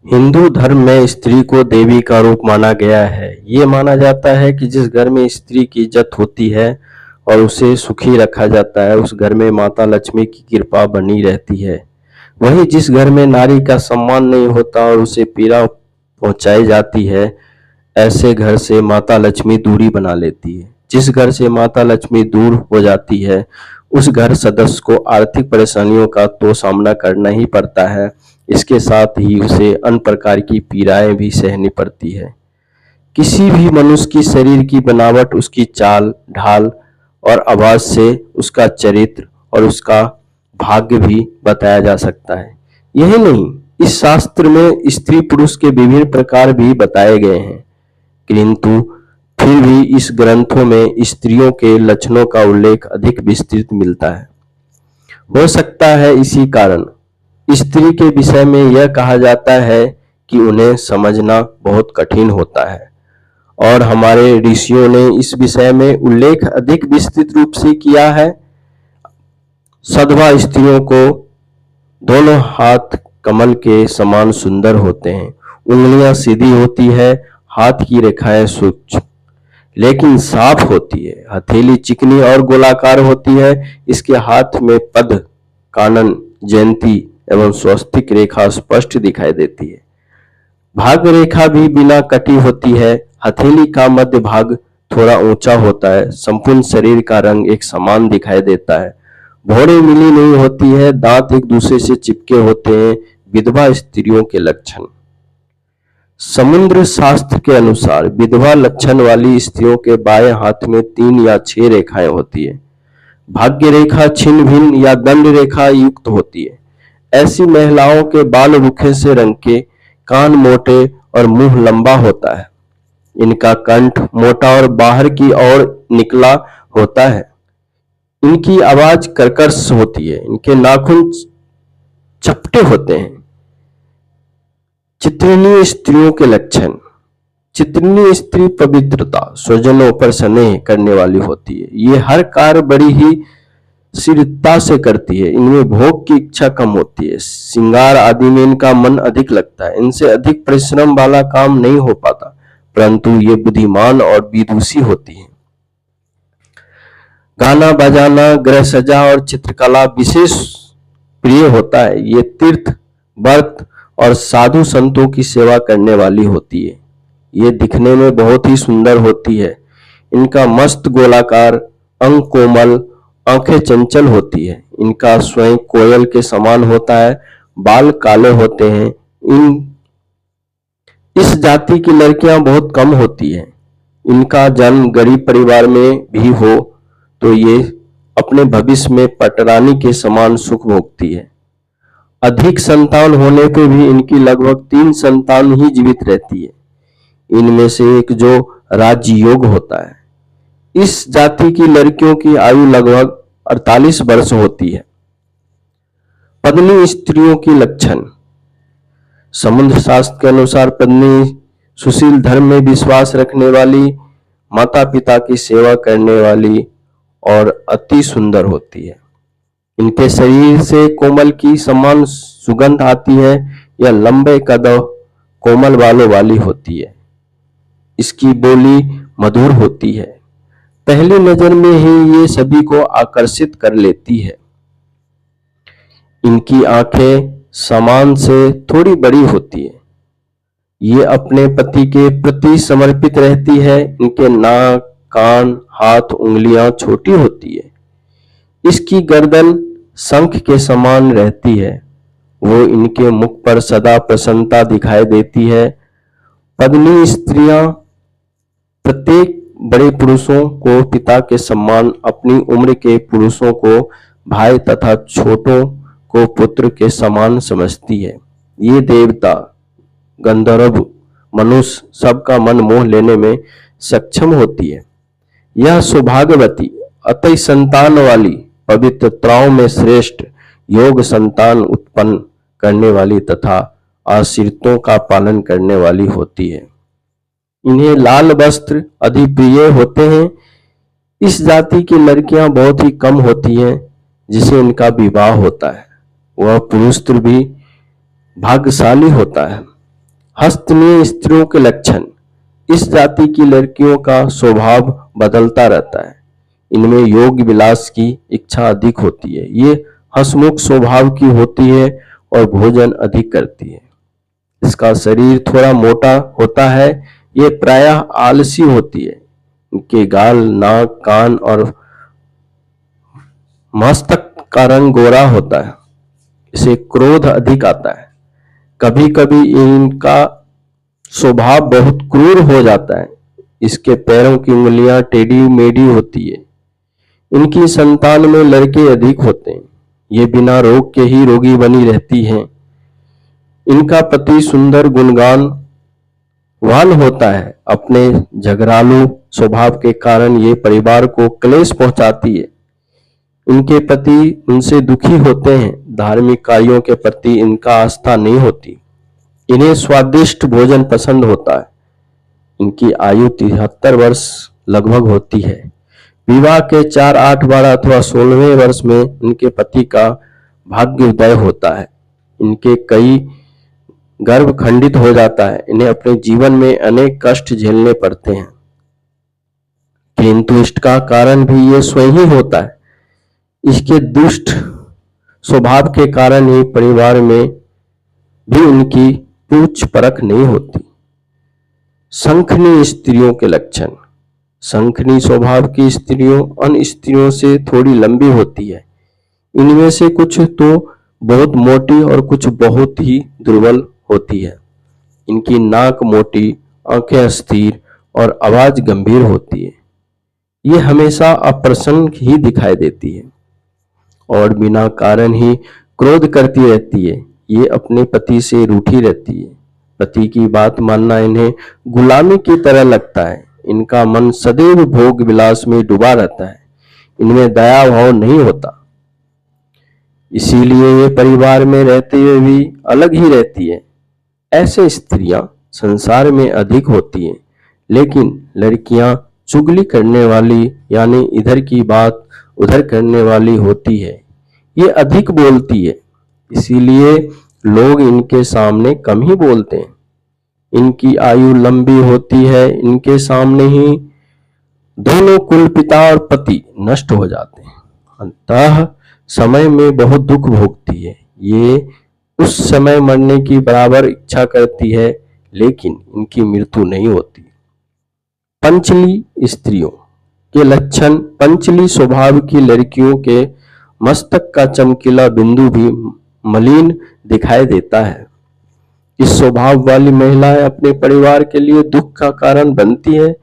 हिंदू धर्म में स्त्री को देवी का रूप माना गया है। ये माना जाता है कि जिस घर में स्त्री की इज्जत होती है और उसे सुखी रखा जाता है, उस घर में माता लक्ष्मी की कृपा बनी रहती है। वहीं जिस घर में नारी का सम्मान नहीं होता और उसे पीड़ा पहुंचाई जाती है, ऐसे घर से माता लक्ष्मी दूरी बना लेती है। जिस घर से माता लक्ष्मी दूर हो जाती है, उस घर सदस्य को आर्थिक परेशानियों का तो सामना करना ही पड़ता है, इसके साथ ही उसे अन्य प्रकार की पीड़ाएं भी सहनी पड़ती है। किसी भी मनुष्य की शरीर की बनावट, उसकी चाल ढाल और आवाज से उसका चरित्र और उसका भाग्य भी बताया जा सकता है। यही नहीं, इस शास्त्र में स्त्री पुरुष के विभिन्न प्रकार भी बताए गए हैं, किंतु फिर भी इस ग्रंथों में स्त्रियों के लक्षणों का उल्लेख अधिक विस्तृत मिलता है। हो सकता है इसी कारण स्त्री के विषय में यह कहा जाता है कि उन्हें समझना बहुत कठिन होता है, और हमारे ऋषियों ने इस विषय में उल्लेख अधिक विस्तृत रूप से किया है। सधवा स्त्रियों को दोनों हाथ कमल के समान सुंदर होते हैं, उंगलियां सीधी होती है, हाथ की रेखाएं सूक्ष्म लेकिन साफ होती है, हथेली चिकनी और गोलाकार होती है, इसके हाथ में पद, कानन, जयंती एवं स्वस्तिक रेखा स्पष्ट दिखाई देती है। भाग रेखा भी बिना कटी होती है, हथेली का मध्य भाग थोड़ा ऊंचा होता है, संपूर्ण शरीर का रंग एक समान दिखाई देता है, भौहें मिली नहीं होती है, दांत एक दूसरे से चिपके होते हैं। विधवा स्त्रियों के लक्षण। समुद्र शास्त्र के अनुसार विधवा लक्षण वाली स्त्रियों के बाएं हाथ में 3 या 6 रेखाएं होती है। भाग्य रेखा छिन्न भिन्न या दंड रेखा युक्त होती है। ऐसी महिलाओं के बाल रूखे से रंग के, कान मोटे और मुंह लंबा होता है। इनका कंठ मोटा और बाहर की ओर निकला होता है। इनकी आवाज कर्कश होती है। इनके नाखून चपटे होते हैं। चित्रिणी स्त्रियों के लक्षण। चित्रिणी स्त्री पवित्रता, स्वजनों पर स्नेह करने वाली होती है। ये हर कार्य बड़ी ही शीघ्रता से करती है। इनमें भोग की इच्छा कम होती है। श्रृंगार आदि में इनका मन अधिक लगता है। इनसे अधिक परिश्रम वाला काम नहीं हो पाता, परंतु ये बुद्धिमान और विदुषी होती है। गाना बजाना, गृह सजा और चित्रकला विशेष प्रिय होता है। ये तीर्थ, व्रत और साधु संतों की सेवा करने वाली होती है। ये दिखने में बहुत ही सुंदर होती है। इनका मस्त गोलाकार, अंग कोमल, आंखें चंचल होती है। इनका स्वयं कोयल के समान होता है, बाल काले होते हैं। इस जाति की लड़कियां बहुत कम होती हैं। इनका जन्म गरीब परिवार में भी हो तो ये अपने भविष्य में पटरानी के समान सुख भोगती है। अधिक संतान होने पर भी इनकी लगभग 3 संतान ही जीवित रहती है। इनमें से एक जो राज्य योग होता है। इस जाति की लड़कियों की आयु लगभग 48 वर्ष होती है। पत्नी स्त्रियों की लक्षण। समुद्र शास्त्र के अनुसार पत्नी सुशील, धर्म में विश्वास रखने वाली, माता पिता की सेवा करने वाली और अति सुंदर होती है। इनके शरीर से कोमल की समान सुगंध आती है। यह लंबे कद, कोमल बालों वाली होती है। इसकी बोली मधुर होती है। पहली नजर में ही ये सभी को आकर्षित कर लेती है। इनकी आंखें समान से थोड़ी बड़ी होती है। ये अपने पति के प्रति समर्पित रहती है। इनके नाक, कान, हाथ, उंगलियां छोटी होती है। इसकी गर्दन शंख के समान रहती है। वो इनके मुख पर सदा प्रसन्नता दिखाई देती है। पत्नी स्त्रियां प्रत्येक बड़े पुरुषों को पिता के समान, अपनी उम्र के पुरुषों को भाई तथा छोटों को पुत्र के समान समझती है। ये देवता, गंधर्व, मनुष्य सबका मन मोह लेने में सक्षम होती है। यह सौभाग्यवती, अतः संतान वाली, पवित्रताओं में श्रेष्ठ, योग संतान उत्पन्न करने वाली तथा आश्रितों का पालन करने वाली होती है। इन्हें लाल वस्त्र अधिक प्रिय होते हैं। इस जाति की लड़कियां बहुत ही कम होती हैं जिसे इनका विवाह होता है। वह पुरुष भी भाग्यशाली होता है। हस्तनीय स्त्रियों के लक्षण। इस जाति की लड़कियों का स्वभाव बदलता रहता है। इनमें योग विलास की इच्छा अधिक होती है। ये हंसमुख स्वभाव की होती है और भोजन अधिक करती है। इसका शरीर थोड़ा मोटा होता है। ये प्रायः आलसी होती है। इनके गाल, नाक, कान और मस्तक का रंग गोरा होता है। इसे क्रोध अधिक आता है। कभी कभी इनका स्वभाव बहुत क्रूर हो जाता है। इसके पैरों की उंगलियां टेढ़ी मेढ़ी होती है। इनकी संतान में लड़के अधिक होते हैं। ये बिना रोग के ही रोगी बनी रहती हैं। इनका पति सुंदर गुणगान वान होता है। अपने झगड़ालू स्वभाव के कारण ये परिवार को क्लेश पहुंचाती है। इनके पति उनसे दुखी होते हैं। धार्मिक कार्यों के प्रति इनका आस्था नहीं होती। इन्हें स्वादिष्ट भोजन पसंद होता है। इनकी आयु 73 वर्ष लगभग होती है। विवाह के 4, 8, 12 अथवा 16वें वर्ष में इनके पति का भाग्योदय होता है। इनके कई गर्भ खंडित हो जाता है। इन्हें अपने जीवन में अनेक कष्ट झेलने पड़ते हैं, किंतु इसका कारण भी ये स्वयं ही होता है। इसके दुष्ट स्वभाव के कारण ही परिवार में भी इनकी पूछ परख नहीं होती। शंखनी स्त्रियों के लक्षण। शंखनी स्वभाव की स्त्रियों अन्य स्त्रियों से थोड़ी लंबी होती है। इनमें से कुछ तो बहुत मोटी और कुछ बहुत ही दुर्बल होती है। इनकी नाक मोटी, आंखें अस्थिर और आवाज गंभीर होती है। ये हमेशा अप्रसन्न ही दिखाई देती है और बिना कारण ही क्रोध करती रहती है। ये अपने पति से रूठी रहती है। पति की बात मानना इन्हें गुलामी की तरह लगता है। इनका मन सदैव भोग विलास में डूबा रहता है। इनमें दया भाव नहीं होता। इसीलिए ये परिवार में रहते हुए भी अलग ही रहती है। ऐसे स्त्रियां संसार में अधिक होती हैं, लेकिन लड़कियां चुगली करने वाली यानी इधर की बात उधर करने वाली होती है। ये अधिक बोलती है, इसीलिए लोग इनके सामने कम ही बोलते हैं। इनकी आयु लंबी होती है। इनके सामने ही दोनों कुल पिता और पति नष्ट हो जाते हैं। अंततः समय में बहुत दुख भोगती है। ये उस समय मरने की बराबर इच्छा करती है, लेकिन इनकी मृत्यु नहीं होती। पंचली स्त्रियों के लक्षण। पंचली स्वभाव की लड़कियों के मस्तक का चमकीला बिंदु भी मलिन दिखाई देता है। इस स्वभाव वाली महिलाएं अपने परिवार के लिए दुख का कारण बनती है।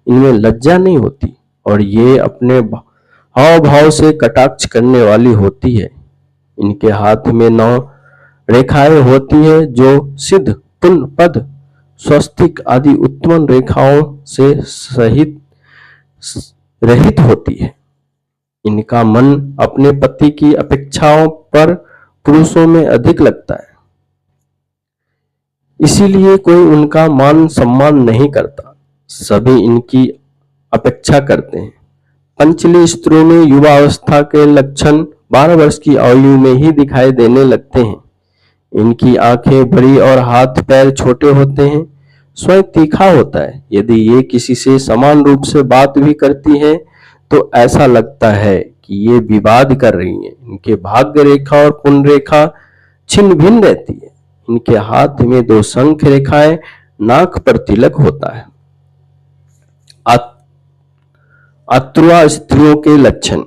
इनमें लज्जा नहीं होती और ये अपने हाव भाव से कटाक्ष करने वाली होती है। इनके हाथ में 9 रेखाएं होती है जो सिद्ध, पुण्य, पद, स्वस्तिक आदि उत्तम रेखाओं से सहित रहित होती है। इनका मन अपने पति की अपेक्षाओं पर पुरुषों में अधिक लगता है, इसीलिए कोई उनका मान सम्मान नहीं करता। सभी इनकी अपेक्षा करते हैं। पंचली स्त्रियों में युवा अवस्था के लक्षण 12 वर्ष की आयु में ही दिखाई देने लगते हैं। इनकी आंखें बड़ी और हाथ पैर छोटे होते हैं। स्वयं तीखा होता है। यदि ये किसी से समान रूप से बात भी करती हैं तो ऐसा लगता है कि ये विवाद कर रही हैं। इनके भाग्य रेखा और पुण्य रेखा छिन्न भिन्न रहती है। इनके हाथ में 2 शंख रेखाएं, नाक पर तिलक होता है। अत्रुआ स्त्रियों के लक्षण।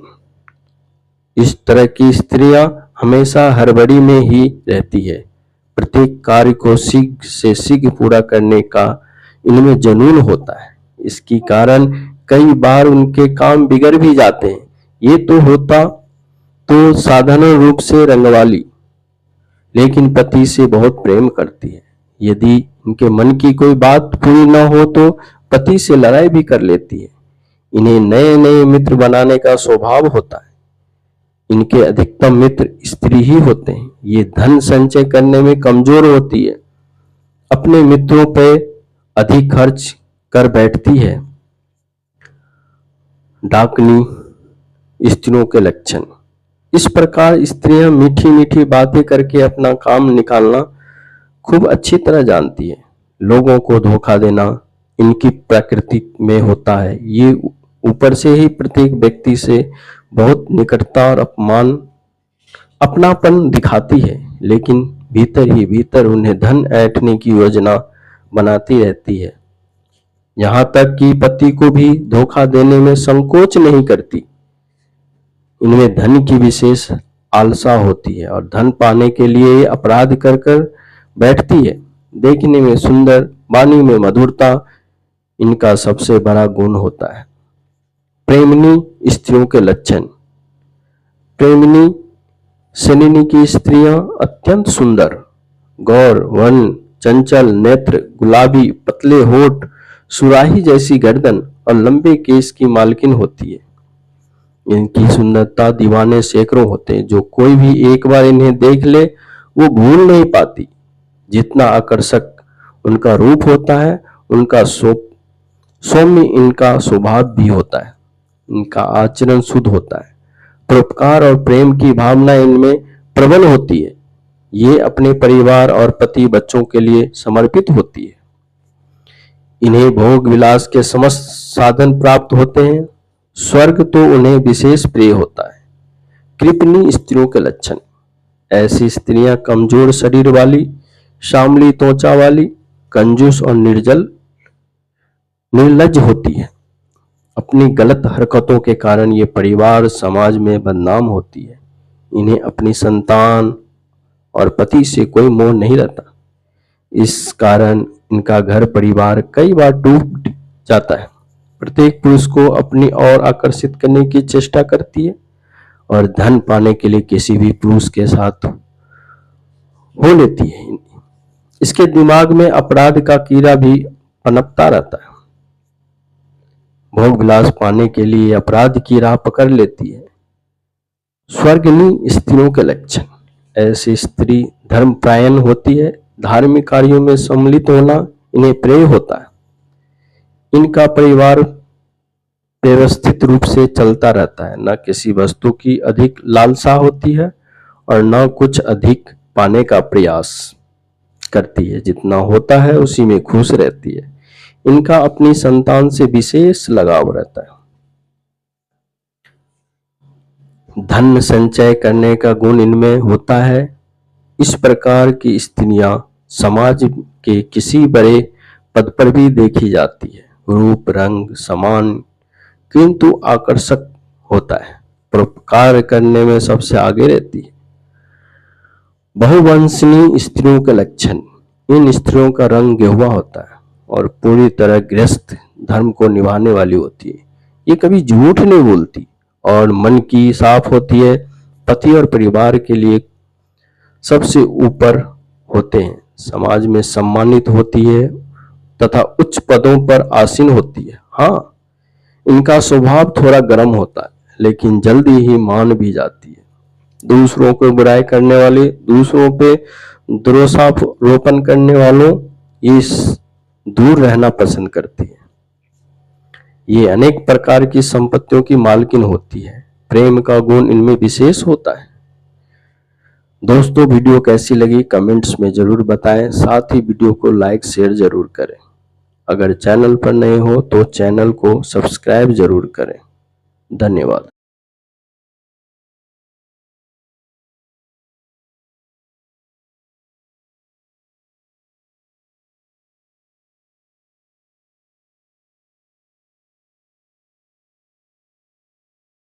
इस तरह की स्त्रियां हमेशा हड़बड़ी में ही रहती है। प्रत्येक कार्य को शीघ्र से शीघ्र पूरा करने का इनमें जुनून होता है। इसके कारण कई बार उनके काम बिगड़ भी जाते हैं। ये तो होता तो साधारण रूप से रंगवाली, लेकिन पति से बहुत प्रेम करती है। यदि इनके मन की कोई बात पूरी न हो तो पति से लड़ाई भी कर लेती है। इन्हें नए नए मित्र बनाने का स्वभाव होता है। इनके अधिकतम मित्र स्त्री ही होते हैं। ये धन संचय करने में कमजोर होती है। अपने मित्रों पर अधिक खर्च कर बैठती है। डाकनी स्त्रियों के लक्षण। इस प्रकार स्त्रियां मीठी मीठी बातें करके अपना काम निकालना खूब अच्छी तरह जानती है। लोगों को धोखा देना इनकी प्रकृति में होता है। ये ऊपर से ही प्रत्येक व्यक्ति से बहुत निकटता और अपनापन दिखाती है, लेकिन भीतर ही भीतर उन्हें धन ऐंठने की योजना बनाती रहती है। यहाँ तक कि पति को भी धोखा देने में संकोच नहीं करती। इनमें धन की विशेष आलसा होती है और धन पाने के लिए ये अपराध कर कर बैठती है। देखने में सुंदर, वाणी में मधुरता इनका सबसे बड़ा गुण होता है। प्रेमिनी स्त्रियों के लक्षण। प्रेमिनी श्रेणी की स्त्रियां अत्यंत सुंदर, गौर वर्ण, चंचल नेत्र, गुलाबी पतले होठ, सुराही जैसी गर्दन और लंबे केस की मालकिन होती है। इनकी सुंदरता दीवाने सैकड़ों होते हैं, जो कोई भी एक बार इन्हें देख ले वो भूल नहीं पाती। जितना आकर्षक उनका रूप होता है, उनका सौम्य इनका स्वभाव भी होता है। इनका आचरण शुद्ध होता है। परोपकार और प्रेम की भावना इनमें प्रबल होती है। ये अपने परिवार और पति बच्चों के लिए समर्पित होती है। इन्हें भोग विलास के समस्त साधन प्राप्त होते हैं। स्वर्ग तो उन्हें विशेष प्रिय होता है। कृपणी स्त्रियों के लक्षण। ऐसी स्त्रियां कमजोर शरीर वाली, श्यामली त्वचा वाली, कंजूस और निर्लज्ज होती है। अपनी गलत हरकतों के कारण ये परिवार समाज में बदनाम होती है। इन्हें अपनी संतान और पति से कोई मोह नहीं रहता। इस कारण इनका घर परिवार कई बार टूट जाता है। प्रत्येक पुरुष को अपनी ओर आकर्षित करने की चेष्टा करती है और धन पाने के लिए किसी भी पुरुष के साथ हो लेती है। इसके दिमाग में अपराध का कीड़ा भी पनपता रहता है। भोग विलास पाने के लिए अपराध की राह पकड़ लेती है। स्वर्गनी स्त्रियों के लक्षण। ऐसी स्त्री धर्मपरायण होती है। धार्मिक कार्यों में सम्मिलित होना इन्हें प्रिय होता है। इनका परिवार व्यवस्थित रूप से चलता रहता है। न किसी वस्तु की अधिक लालसा होती है और न कुछ अधिक पाने का प्रयास करती है। जितना होता है उसी में खुश रहती है। इनका अपनी संतान से विशेष लगाव रहता है। धन संचय करने का गुण इनमें होता है। इस प्रकार की स्त्रियां समाज के किसी बड़े पद पर भी देखी जाती है। रूप रंग समान किंतु आकर्षक होता है। परोपकार करने में सबसे आगे रहती है। बहुवंशनी स्त्रियों के लक्षण। इन स्त्रियों का रंग गेहुआ होता है और पूरी तरह गृहस्थ धर्म को निभाने वाली होती है। ये कभी झूठ नहीं बोलती और मन की साफ होती है। पति और परिवार के लिए सबसे ऊपर होते हैं। समाज में सम्मानित होती है तथा उच्च पदों पर आसीन होती है। हाँ, इनका स्वभाव थोड़ा गर्म होता है, लेकिन जल्दी ही मान भी जाती है। दूसरों को बुराई करने वाले, दूसरों पे दोषारोपण करने वालों इस दूर रहना पसंद करती है। ये अनेक प्रकार की संपत्तियों की मालकिन होती है। प्रेम का गुण इनमें विशेष होता है। दोस्तों, वीडियो कैसी लगी कमेंट्स में जरूर बताएं। साथ ही वीडियो को लाइक शेयर जरूर करें। अगर चैनल पर नए हो तो चैनल को सब्सक्राइब जरूर करें। धन्यवाद।